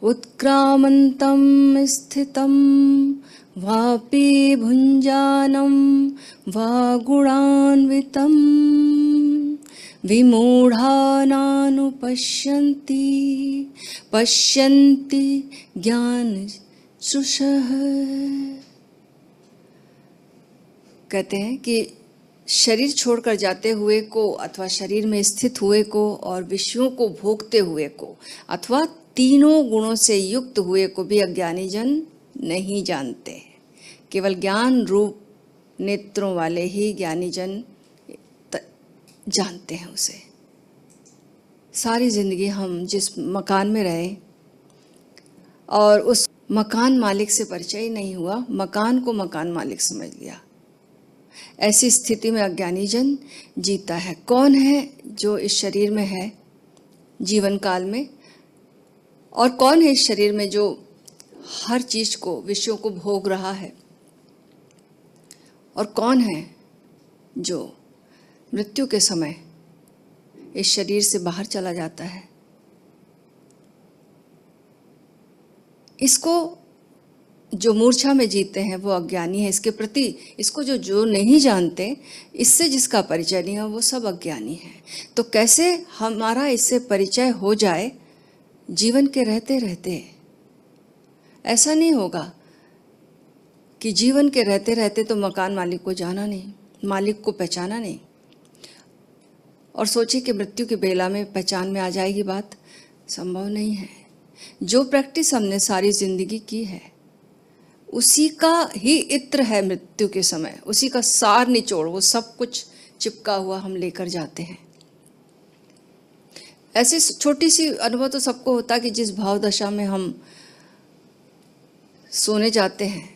उत्क्रामन्तं स्थितं वापि भुञ्जानं वा गुणान्वितं विमूढानानुपश्यन्ति पश्यन्ति ज्ञानचक्षुषः। कहते हैं कि शरीर छोड़कर जाते हुए को अथवा शरीर में स्थित हुए को और विषयों को भोगते हुए को अथवा तीनों गुणों से युक्त हुए को भी अज्ञानी जन नहीं जानते। केवल ज्ञान रूप नेत्रों वाले ही ज्ञानी जन जानते हैं उसे। सारी जिंदगी हम जिस मकान में रहे और उस मकान मालिक से परिचय ही नहीं हुआ, मकान को मकान मालिक समझ लिया। ऐसी स्थिति में अज्ञानी जन जीता है। कौन है जो इस शरीर में है जीवन काल में, और कौन है इस शरीर में जो हर चीज को, विषयों को भोग रहा है, और कौन है जो मृत्यु के समय इस शरीर से बाहर चला जाता है। इसको जो मूर्छा में जीते हैं वो अज्ञानी है। इसके प्रति, इसको जो नहीं जानते, इससे जिसका परिचय नहीं है, वो सब अज्ञानी है। तो कैसे हमारा इससे परिचय हो जाए जीवन के रहते रहते? ऐसा नहीं होगा कि जीवन के रहते रहते तो मकान मालिक को जाना नहीं, मालिक को पहचाना नहीं, और सोचे कि मृत्यु की बेला में पहचान में आ जाएगी बात। संभव नहीं है। जो प्रैक्टिस हमने सारी जिंदगी की है उसी का ही इत्र है मृत्यु के समय, उसी का सार निचोड़, वो सब कुछ चिपका हुआ हम लेकर जाते हैं। ऐसी छोटी सी अनुभव तो सबको होता कि जिस भाव दशा में हम सोने जाते हैं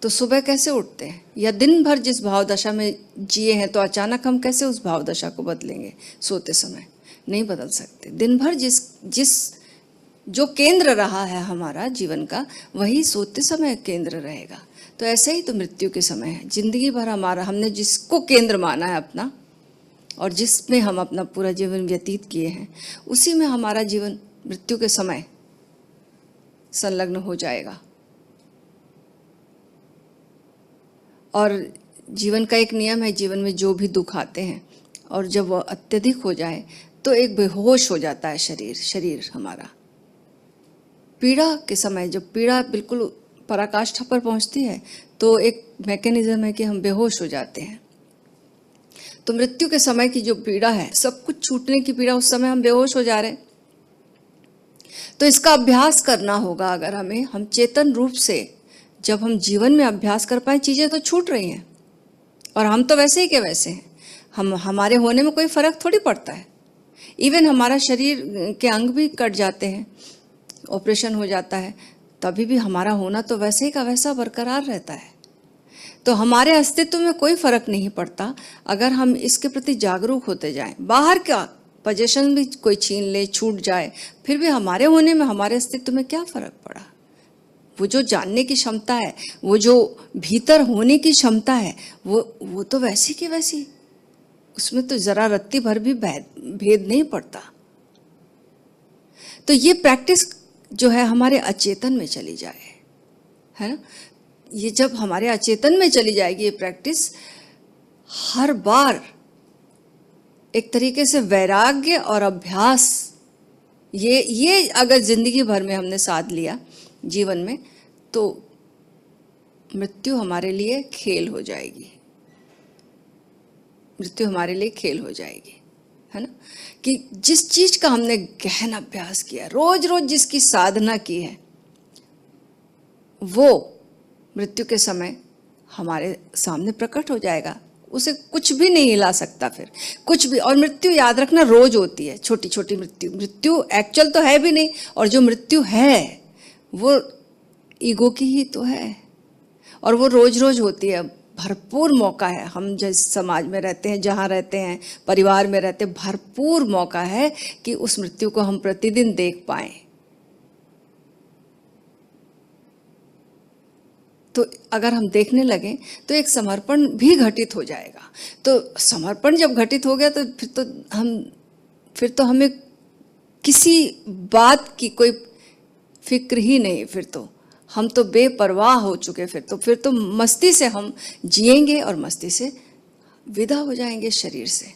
तो सुबह कैसे उठते हैं, या दिन भर जिस भाव दशा में जिए हैं तो अचानक हम कैसे उस भाव दशा को बदलेंगे। सोते समय नहीं बदल सकते। दिन भर जिस जो केंद्र रहा है हमारा जीवन का, वही सोते समय केंद्र रहेगा। तो ऐसे ही तो मृत्यु के समय है। जिंदगी भर हमने जिसको केंद्र माना है अपना, और जिसमें हम अपना पूरा जीवन व्यतीत किए हैं, उसी में हमारा जीवन मृत्यु के समय संलग्न हो जाएगा। और जीवन का एक नियम है, जीवन में जो भी दुख आते हैं और जब वह अत्यधिक हो जाए तो एक बेहोश हो जाता है शरीर हमारा। पीड़ा के समय जब पीड़ा बिल्कुल पराकाष्ठा पर पहुंचती है तो एक मैकेनिज्म है कि हम बेहोश हो जाते हैं। तो मृत्यु के समय की जो पीड़ा है, सब कुछ छूटने की पीड़ा, उस समय हम बेहोश हो जा रहे हैं। तो इसका अभ्यास करना होगा अगर हम चेतन रूप से, जब हम जीवन में अभ्यास कर पाए। चीजें तो छूट रही हैं और हम तो वैसे ही के वैसे हैं। हमारे होने में कोई फर्क थोड़ी पड़ता है। इवन हमारा शरीर के अंग भी कट जाते हैं, ऑपरेशन हो जाता है, तभी भी हमारा होना तो वैसे ही का वैसा बरकरार रहता है। तो हमारे अस्तित्व में कोई फर्क नहीं पड़ता अगर हम इसके प्रति जागरूक होते जाएं। बाहर का पोजीशन भी कोई छीन ले, छूट जाए, फिर भी हमारे होने में, हमारे अस्तित्व में क्या फर्क पड़ा। वो जो जानने की क्षमता है, वो जो भीतर होने की क्षमता है, वो तो वैसी की वैसी, उसमें तो जरा रत्ती भर भी भेद नहीं पड़ता। तो ये प्रैक्टिस जो है हमारे अचेतन में चली जाए, है ना। ये जब हमारे अचेतन में चली जाएगी ये प्रैक्टिस, हर बार एक तरीके से वैराग्य और अभ्यास, ये अगर जिंदगी भर में हमने साध लिया जीवन में, तो मृत्यु हमारे लिए खेल हो जाएगी। मृत्यु हमारे लिए खेल हो जाएगी, है ना। कि जिस चीज का हमने गहन अभ्यास किया, रोज रोज जिसकी साधना की है, वो मृत्यु के समय हमारे सामने प्रकट हो जाएगा। उसे कुछ भी नहीं हिला सकता, फिर कुछ भी। और मृत्यु याद रखना रोज होती है, छोटी छोटी मृत्यु एक्चुअल तो है भी नहीं, और जो मृत्यु है वो ईगो की ही तो है, और वो रोज रोज होती है। भरपूर मौका है, हम जिस समाज में रहते हैं, जहाँ रहते हैं, परिवार में रहते हैं, भरपूर मौका है कि उस मृत्यु को हम प्रतिदिन देख पाएं। तो अगर हम देखने लगें तो एक समर्पण भी घटित हो जाएगा। तो समर्पण जब घटित हो गया तो फिर तो हमें किसी बात की कोई फिक्र ही नहीं, फिर तो हम तो बेपरवाह हो चुके, फिर तो मस्ती से हम जिएंगे और मस्ती से विदा हो जाएंगे शरीर से।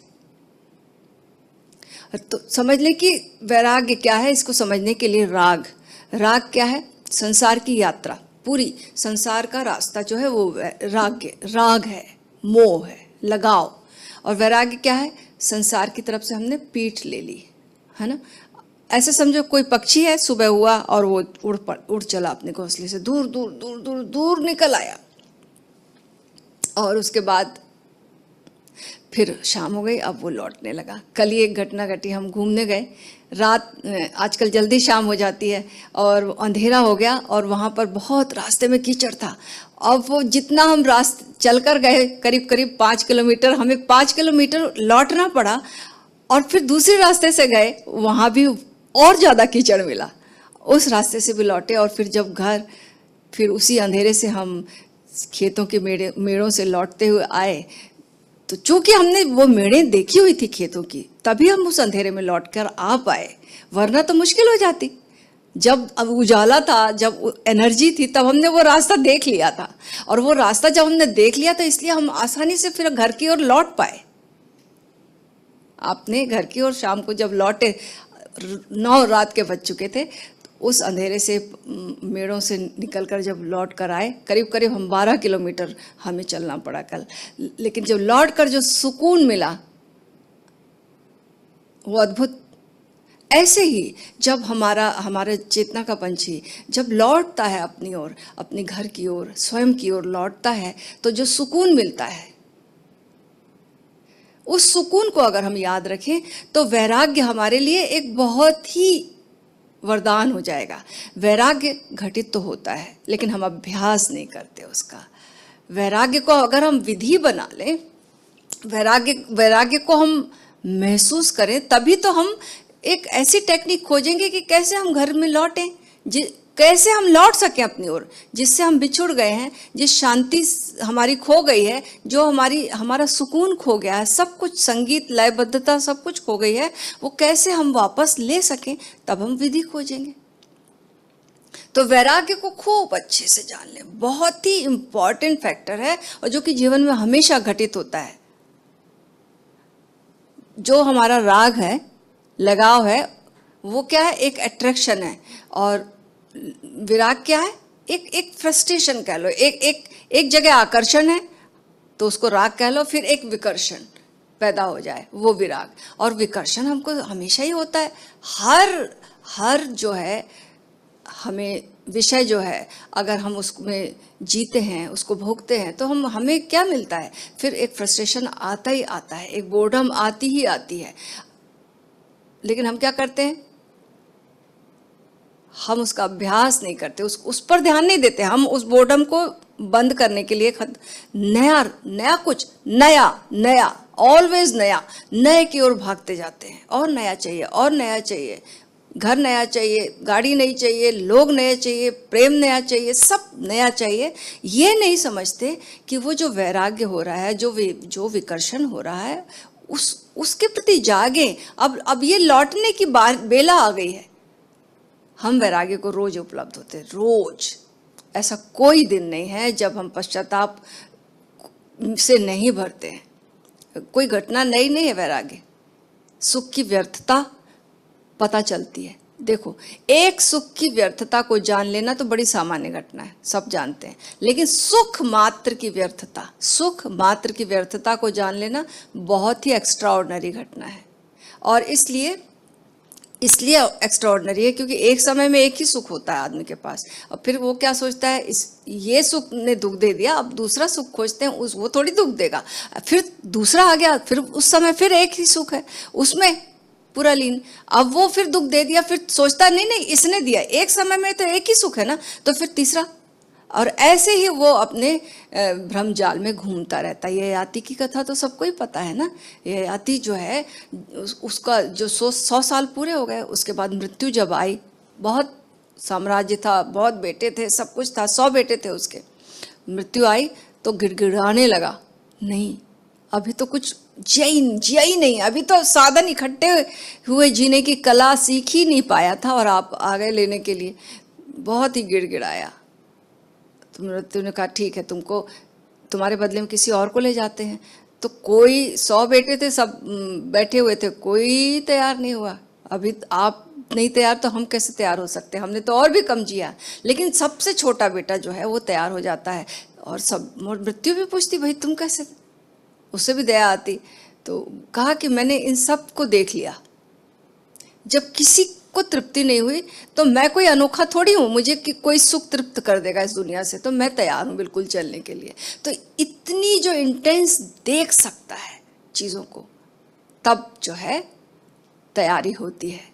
तो समझ लें कि वैराग्य क्या है। इसको समझने के लिए राग क्या है? संसार की यात्रा, पूरी संसार का रास्ता जो है वो राग है, मोह है, लगाव। और वैराग्य क्या है? संसार की तरफ से हमने पीठ ले ली, है ना। ऐसे समझो कोई पक्षी है, सुबह हुआ और वो उड़ चला अपने घोंसले से, दूर दूर दूर दूर दूर निकल आया, और उसके बाद फिर शाम हो गई, अब वो लौटने लगा। कल ही एक घटना घटी, हम घूमने गए रात, आजकल जल्दी शाम हो जाती है और अंधेरा हो गया, और वहाँ पर बहुत रास्ते में कीचड़ था। अब वो जितना हम रास्ते चल कर गए, करीब करीब 5 किलोमीटर, हमें 5 किलोमीटर लौटना पड़ा, और फिर दूसरे रास्ते से गए, वहाँ भी और ज़्यादा कीचड़ मिला, उस रास्ते से भी लौटे। और फिर जब घर, फिर उसी अंधेरे से हम खेतों के मेड़ों से लौटते हुए आए, तो चूंकि हमने वो मेड़ें देखी हुई थी खेतों की, तभी हम उस अंधेरे में लौटकर आ पाए, वरना तो मुश्किल हो जाती। जब अब उजाला था, जब एनर्जी थी, तब हमने वो रास्ता देख लिया था, और वो रास्ता जब हमने देख लिया तो इसलिए हम आसानी से फिर घर की ओर लौट पाए। आपने घर की ओर शाम को जब लौटे, 9 रात के बज चुके थे, उस अंधेरे से मेड़ों से निकलकर जब लौट कर आए, करीब करीब हम 12 किलोमीटर हमें चलना पड़ा कल, लेकिन जब लौट कर जो सुकून मिला वो अद्भुत। ऐसे ही जब हमारे चेतना का पंछी जब लौटता है अपनी ओर, अपने घर की ओर, स्वयं की ओर लौटता है, तो जो सुकून मिलता है, उस सुकून को अगर हम याद रखें तो वैराग्य हमारे लिए एक बहुत ही वरदान हो जाएगा। वैराग्य घटित तो होता है, लेकिन हम अभ्यास नहीं करते उसका। वैराग्य को अगर हम विधि बना लें, वैराग्य को हम महसूस करें, तभी तो हम एक ऐसी टेक्निक खोजेंगे कि कैसे हम घर में लौटें, कैसे हम लौट सकें अपनी ओर, जिससे हम बिछुड़ गए हैं, जिस शांति हमारी खो गई है, जो हमारा सुकून खो गया है, सब कुछ, संगीत, लयबद्धता, सब कुछ खो गई है, वो कैसे हम वापस ले सकें, तब हम विधि खोजेंगे। तो वैराग्य को खूब अच्छे से जान लें, बहुत ही इंपॉर्टेंट फैक्टर है, और जो कि जीवन में हमेशा घटित होता है। जो हमारा राग है, लगाव है, वो क्या है? एक अट्रैक्शन है। और विराग क्या है? एक फ्रस्ट्रेशन कह लो, एक जगह आकर्षण है तो उसको राग कह लो, फिर एक विकर्षण पैदा हो जाए, वो विराग। और विकर्षण हमको हमेशा ही होता है। हर जो है हमें विषय जो है, अगर हम उसमें जीते हैं, उसको भोगते हैं, तो हमें क्या मिलता है? फिर एक फ्रस्ट्रेशन आता ही आता है, एक बोर्डम आती ही आती है। लेकिन हम क्या करते हैं? हम उसका अभ्यास नहीं करते, उस पर ध्यान नहीं देते। हम उस बोर्डम को बंद करने के लिए नया ऑलवेज नए की ओर भागते जाते हैं, और नया चाहिए, और नया चाहिए, घर नया चाहिए, गाड़ी नई चाहिए, लोग नए चाहिए, प्रेम नया चाहिए, सब नया चाहिए। ये नहीं समझते कि वो जो वैराग्य हो रहा है, जो विकर्षण हो रहा है, उसके प्रति जागे। अब ये लौटने की बेला आ गई है। हम वैराग्य को रोज उपलब्ध होते हैं, रोज। ऐसा कोई दिन नहीं है जब हम पश्चाताप से नहीं भरते हैं। कोई घटना नई नहीं है। वैराग्य, सुख की व्यर्थता पता चलती है। देखो, एक सुख की व्यर्थता को जान लेना तो बड़ी सामान्य घटना है, सब जानते हैं। लेकिन सुख मात्र की व्यर्थता को जान लेना बहुत ही एक्स्ट्राऑर्डिनरी घटना है। और इसलिए एक्स्ट्राऑर्डिनरी है क्योंकि एक समय में एक ही सुख होता है आदमी के पास, और फिर वो क्या सोचता है, ये सुख ने दुख दे दिया, अब दूसरा सुख खोजते हैं, वो थोड़ी दुख देगा। फिर दूसरा आ गया, फिर उस समय फिर एक ही सुख है, उसमें पूरा लीन। अब वो फिर दुख दे दिया, फिर सोचता है नहीं इसने दिया, एक समय में तो एक ही सुख है ना, तो फिर तीसरा। और ऐसे ही वो अपने भ्रम जाल में घूमता रहता है। ययाति की कथा तो सबको ही पता है ना। ययाति जो है, उसका जो 100 साल पूरे हो गए, उसके बाद मृत्यु जब आई, बहुत साम्राज्य था, बहुत बेटे थे, सब कुछ था, 100 बेटे थे उसके। मृत्यु आई तो गिड़गिड़ाने लगा, नहीं अभी तो कुछ जिया ही नहीं, अभी तो साधन इकट्ठे हुए, जीने की कला सीख ही नहीं पाया था, और आप आ गए लेने के लिए। बहुत ही गिड़गिड़ाया। तो मृत्यु ने कहा ठीक है, तुमको तुम्हारे बदले में किसी और को ले जाते हैं। तो कोई 100 बेटे थे, सब बैठे हुए थे, कोई तैयार नहीं हुआ। अभी आप नहीं तैयार तो हम कैसे तैयार हो सकते हैं, हमने तो और भी कम जिया। लेकिन सबसे छोटा बेटा जो है वो तैयार हो जाता है। और सब मृत्यु भी पूछती भाई तुम कैसे, उससे भी दया आती। तो कहा कि मैंने इन सब को देख लिया, जब किसी को तृप्ति नहीं हुई तो मैं कोई अनोखा थोड़ी हूँ, मुझे कि कोई सुख तृप्त कर देगा इस दुनिया से, तो मैं तैयार हूँ बिल्कुल चलने के लिए। तो इतनी जो इंटेंस देख सकता है चीज़ों को, तब जो है तैयारी होती है।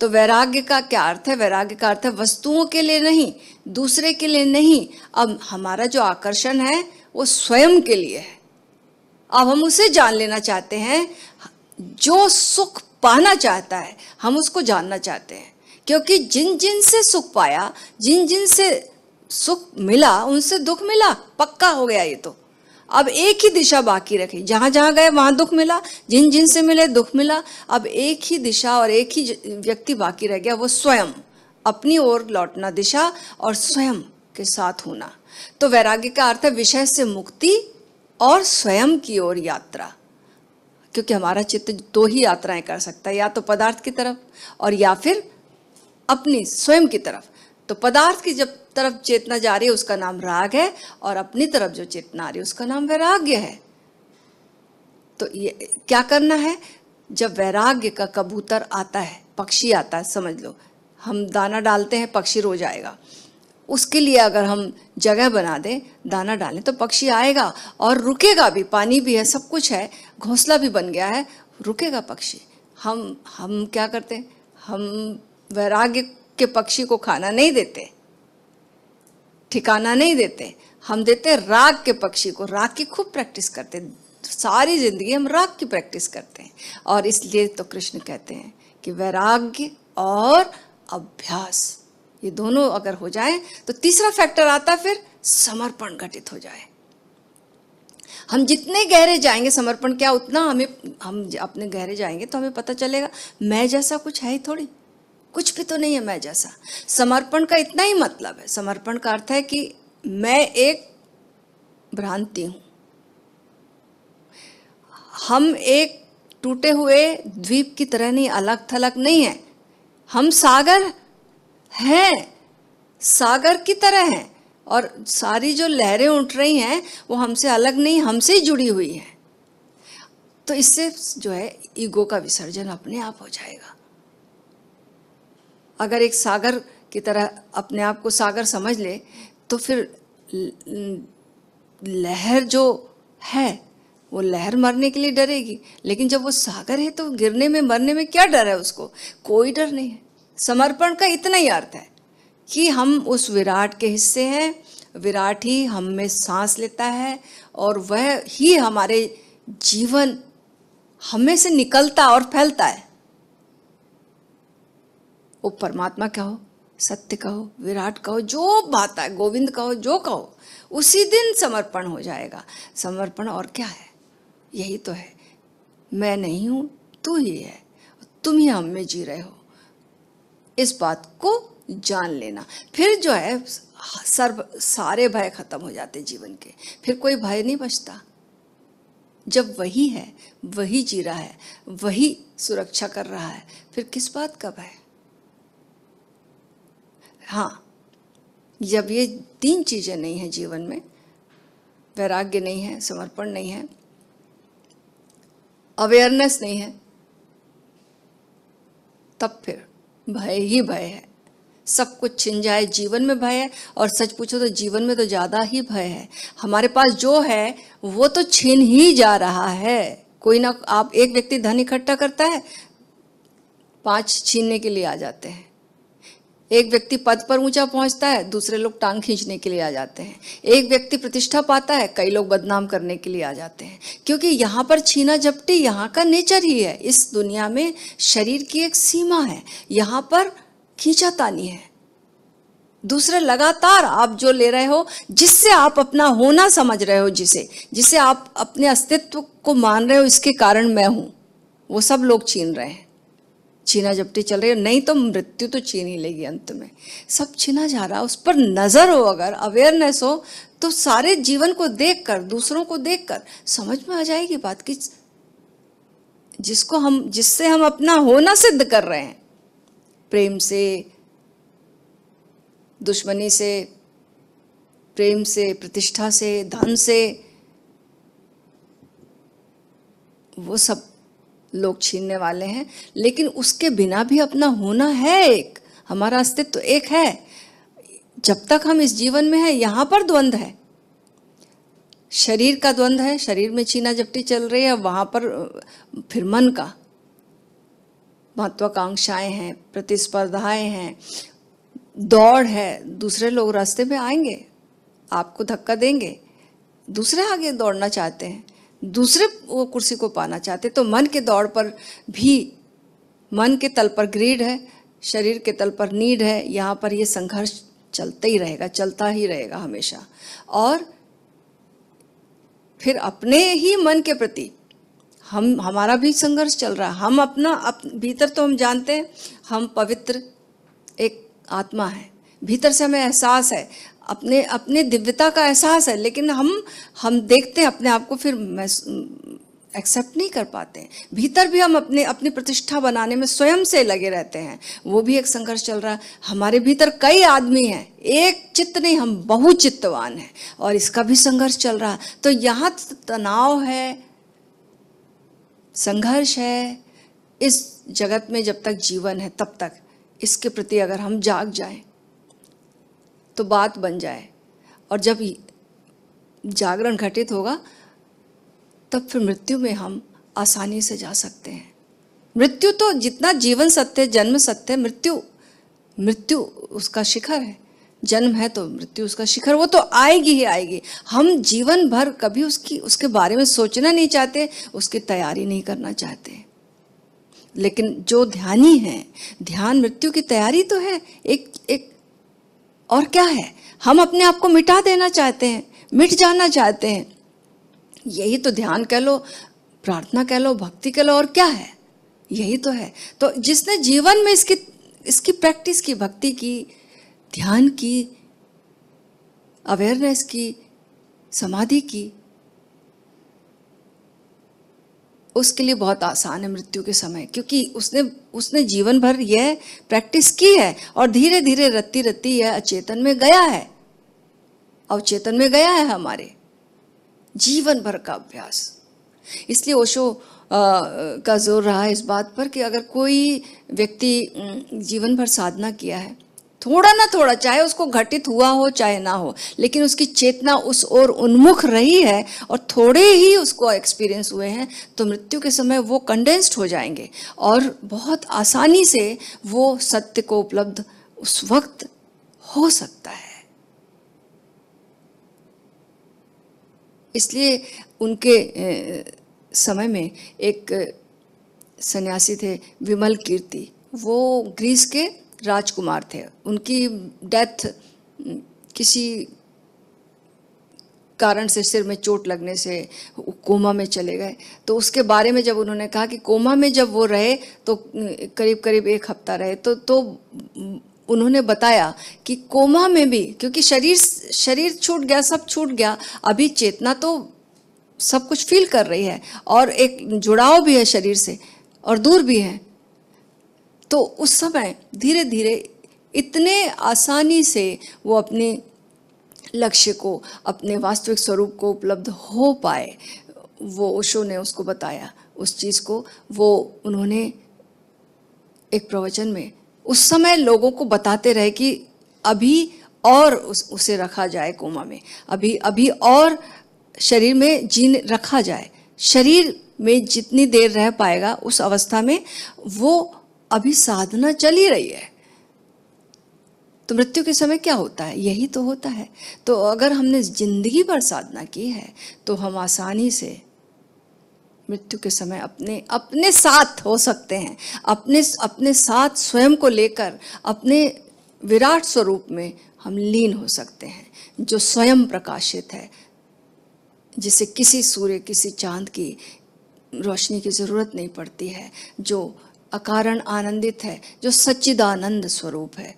तो वैराग्य का क्या अर्थ है? वैराग्य का अर्थ है वस्तुओं के लिए नहीं, दूसरे के लिए नहीं, अब हमारा जो आकर्षण है वो स्वयं के लिए है। अब हम उसे जान लेना चाहते हैं, जो सुख पाना चाहता है हम उसको जानना चाहते हैं। क्योंकि जिन जिन से सुख पाया, जिन जिन से सुख मिला, उनसे दुख मिला, पक्का हो गया ये तो। अब एक ही दिशा बाकी रखी, जहां जहां गए वहां दुख मिला, जिन जिन से मिले दुख मिला। अब एक ही दिशा और एक ही व्यक्ति बाकी रह गया, वो स्वयं, अपनी ओर लौटना दिशा और स्वयं के साथ होना। तो वैराग्य का अर्थ है विषय से मुक्ति और स्वयं की ओर यात्रा। क्योंकि हमारा चित्त दो ही यात्राएं कर सकता है, या तो पदार्थ की तरफ और या फिर अपनी स्वयं की तरफ। तो पदार्थ की जब तरफ चेतना जा रही है उसका नाम राग है, और अपनी तरफ जो चेतना आ रही है उसका नाम वैराग्य है। तो ये क्या करना है? जब वैराग्य का कबूतर आता है, पक्षी आता है, समझ लो हम दाना डालते हैं, पक्षी रोज आएगा। उसके लिए अगर हम जगह बना दें, दाना डालें, तो पक्षी आएगा और रुकेगा भी, पानी भी है, सब कुछ है, घोंसला भी बन गया है, रुकेगा पक्षी। हम क्या करते हैं? हम वैराग्य के पक्षी को खाना नहीं देते, ठिकाना नहीं देते, हम देते राग के पक्षी को। राग की खूब प्रैक्टिस करते हैं, सारी जिंदगी हम राग की प्रैक्टिस करते हैं। और इसलिए तो कृष्ण कहते हैं कि वैराग्य और अभ्यास, ये दोनों अगर हो जाए तो तीसरा फैक्टर आता है फिर समर्पण घटित हो जाए। हम जितने गहरे जाएंगे समर्पण क्या, उतना हम अपने गहरे जाएंगे तो हमें पता चलेगा मैं जैसा कुछ है ही थोड़ी, कुछ भी तो नहीं है मैं जैसा। समर्पण का इतना ही मतलब है। समर्पण का अर्थ है कि मैं एक भ्रांति हूं, हम एक टूटे हुए द्वीप की तरह नहीं, अलग थलग नहीं है, हम सागर हैं, सागर की तरह हैं। और सारी जो लहरें उठ रही हैं वो हमसे अलग नहीं, हमसे ही जुड़ी हुई हैं। तो इससे जो है ईगो का विसर्जन अपने आप हो जाएगा। अगर एक सागर की तरह अपने आप को सागर समझ ले तो फिर लहर जो है वो लहर मरने के लिए डरेगी, लेकिन जब वो सागर है तो गिरने में मरने में क्या डर है उसको? कोई डर नहीं है। समर्पण का इतना ही अर्थ है कि हम उस विराट के हिस्से हैं, विराट ही हम में सांस लेता है और वह ही हमारे जीवन हमें से निकलता और फैलता है। वो परमात्मा कहो, सत्य कहो, विराट कहो, जो बात है, गोविंद कहो, जो कहो, उसी दिन समर्पण हो जाएगा। समर्पण और क्या है? यही तो है, मैं नहीं हूं, तू ही है, तुम ही हम में जी रहे हो। इस बात को जान लेना, फिर जो है सारे भय खत्म हो जाते जीवन के, फिर कोई भय नहीं बचता। जब वही है, वही जी रहा है, वही सुरक्षा कर रहा है, फिर किस बात का भय? हाँ, जब ये तीन चीजें नहीं है जीवन में, वैराग्य नहीं है, समर्पण नहीं है, अवेयरनेस नहीं है, तब फिर भय ही भय है। सब कुछ छिन जाए जीवन में भय है, और सच पूछो तो जीवन में तो ज्यादा ही भय है। हमारे पास जो है वो तो छिन ही जा रहा है। कोई ना, आप एक व्यक्ति धन इकट्ठा करता है, 5 छीनने के लिए आ जाते हैं। एक व्यक्ति पद पर ऊंचा पहुंचता है, दूसरे लोग टांग खींचने के लिए आ जाते हैं। एक व्यक्ति प्रतिष्ठा पाता है, कई लोग बदनाम करने के लिए आ जाते हैं। क्योंकि यहाँ पर छीना झपटी यहाँ का नेचर ही है। इस दुनिया में शरीर की एक सीमा है, यहाँ पर खींचातानी है। दूसरे लगातार आप जो ले रहे हो, जिससे आप अपना होना समझ रहे हो, जिसे आप अपने अस्तित्व को मान रहे हो, इसके कारण मैं हूं, वो सब लोग छीन रहे हैं, छीना झपटी चल रही है, नहीं तो मृत्यु तो छीन ही लेगी अंत में। सब छीना जा रहा है, उस पर नजर हो, अगर अवेयरनेस हो, तो सारे जीवन को देखकर, दूसरों को देखकर समझ में आ जाएगी बात कि जिससे हम अपना होना सिद्ध कर रहे हैं, प्रेम से, दुश्मनी से, प्रेम से, प्रतिष्ठा से, धन से, वो सब लोग छीनने वाले हैं। लेकिन उसके बिना भी अपना होना है, एक हमारा अस्तित्व तो एक है। जब तक हम इस जीवन में हैं, यहां पर द्वंद्व है, शरीर का द्वंद्व है, शरीर में छीना झपटी चल रही है, वहां पर फिर मन का महत्वाकांक्षाएं हैं, प्रतिस्पर्धाएं हैं, दौड़ है। दूसरे लोग रास्ते में आएंगे, आपको धक्का देंगे, दूसरे आगे दौड़ना चाहते हैं, दूसरे वो कुर्सी को पाना चाहते। तो मन के दौड़ पर भी, मन के तल पर ग्रीड है, शरीर के तल पर नीड है। यहाँ पर ये संघर्ष चलता ही रहेगा, चलता ही रहेगा हमेशा। और फिर अपने ही मन के प्रति हमारा भी संघर्ष चल रहा है। हम भीतर तो हम जानते हैं हम पवित्र एक आत्मा है, भीतर से हमें एहसास है, अपने दिव्यता का एहसास है, लेकिन हम देखते हैं अपने आप को, फिर एक्सेप्ट नहीं कर पाते हैं। भीतर भी हम अपनी प्रतिष्ठा बनाने में स्वयं से लगे रहते हैं, वो भी एक संघर्ष चल रहा है। हमारे भीतर कई आदमी हैं, एक चित्त नहीं, हम बहुचित्तवान हैं, और इसका भी संघर्ष चल रहा है। तो यहाँ तनाव है, संघर्ष है। इस जगत में जब तक जीवन है, तब तक इसके प्रति अगर हम जाग जाएं तो बात बन जाए, और जब जागरण घटित होगा तब फिर मृत्यु में हम आसानी से जा सकते हैं। मृत्यु तो जितना जीवन सत्य, जन्म सत्य, मृत्यु उसका शिखर है। जन्म है तो मृत्यु उसका शिखर, वो तो आएगी ही आएगी। हम जीवन भर कभी उसके बारे में सोचना नहीं चाहते, उसकी तैयारी नहीं करना चाहते। लेकिन जो ध्यानी है, ध्यान मृत्यु की तैयारी तो है एक और क्या है, हम अपने आप को मिटा देना चाहते हैं, मिट जाना चाहते हैं। यही तो ध्यान कह लो, प्रार्थना कह लो, भक्ति कह लो, और क्या है, यही तो है। तो जिसने जीवन में इसकी प्रैक्टिस की, भक्ति की, ध्यान की, अवेयरनेस की, समाधि की, उसके लिए बहुत आसान है मृत्यु के समय, क्योंकि उसने जीवन भर यह प्रैक्टिस की है, और धीरे धीरे रत्ती रत्ती यह अचेतन में गया है, अवचेतन में गया है, हमारे जीवन भर का अभ्यास। इसलिए ओशो का जोर रहा है इस बात पर कि अगर कोई व्यक्ति जीवन भर साधना किया है, थोड़ा ना थोड़ा, चाहे उसको घटित हुआ हो चाहे ना हो, लेकिन उसकी चेतना उस ओर उन्मुख रही है और थोड़े ही उसको एक्सपीरियंस हुए हैं, तो मृत्यु के समय वो कंडेंस्ड हो जाएंगे और बहुत आसानी से वो सत्य को उपलब्ध उस वक्त हो सकता है। इसलिए उनके समय में एक सन्यासी थे, विमल कीर्ति, वो ग्रीस के राजकुमार थे। उनकी डेथ किसी कारण से, सिर में चोट लगने से कोमा में चले गए। तो उसके बारे में जब उन्होंने कहा कि कोमा में जब वो रहे तो करीब करीब 1 हफ्ता रहे, तो उन्होंने बताया कि कोमा में भी, क्योंकि शरीर छूट गया, सब छूट गया, अभी चेतना तो सब कुछ फील कर रही है और एक जुड़ाव भी है शरीर से और दूर भी है। तो उस समय धीरे धीरे इतने आसानी से वो अपने लक्ष्य को, अपने वास्तविक स्वरूप को उपलब्ध हो पाए। वो ओशो ने उसको बताया, उस चीज़ को वो उन्होंने एक प्रवचन में उस समय लोगों को बताते रहे कि अभी और उसे रखा जाए कोमा में, अभी और शरीर में जीने रखा जाए। शरीर में जितनी देर रह पाएगा उस अवस्था में, वो अभी साधना चल ही रही है। तो मृत्यु के समय क्या होता है? यही तो होता है। तो अगर हमने जिंदगी भर साधना की है तो हम आसानी से मृत्यु के समय अपने साथ हो सकते हैं, अपने साथ स्वयं को लेकर अपने विराट स्वरूप में हम लीन हो सकते हैं, जो स्वयं प्रकाशित है, जिसे किसी सूर्य, किसी चांद की रोशनी की जरूरत नहीं पड़ती है, जो अकारण आनंदित है, जो सच्चिदानंद स्वरूप है।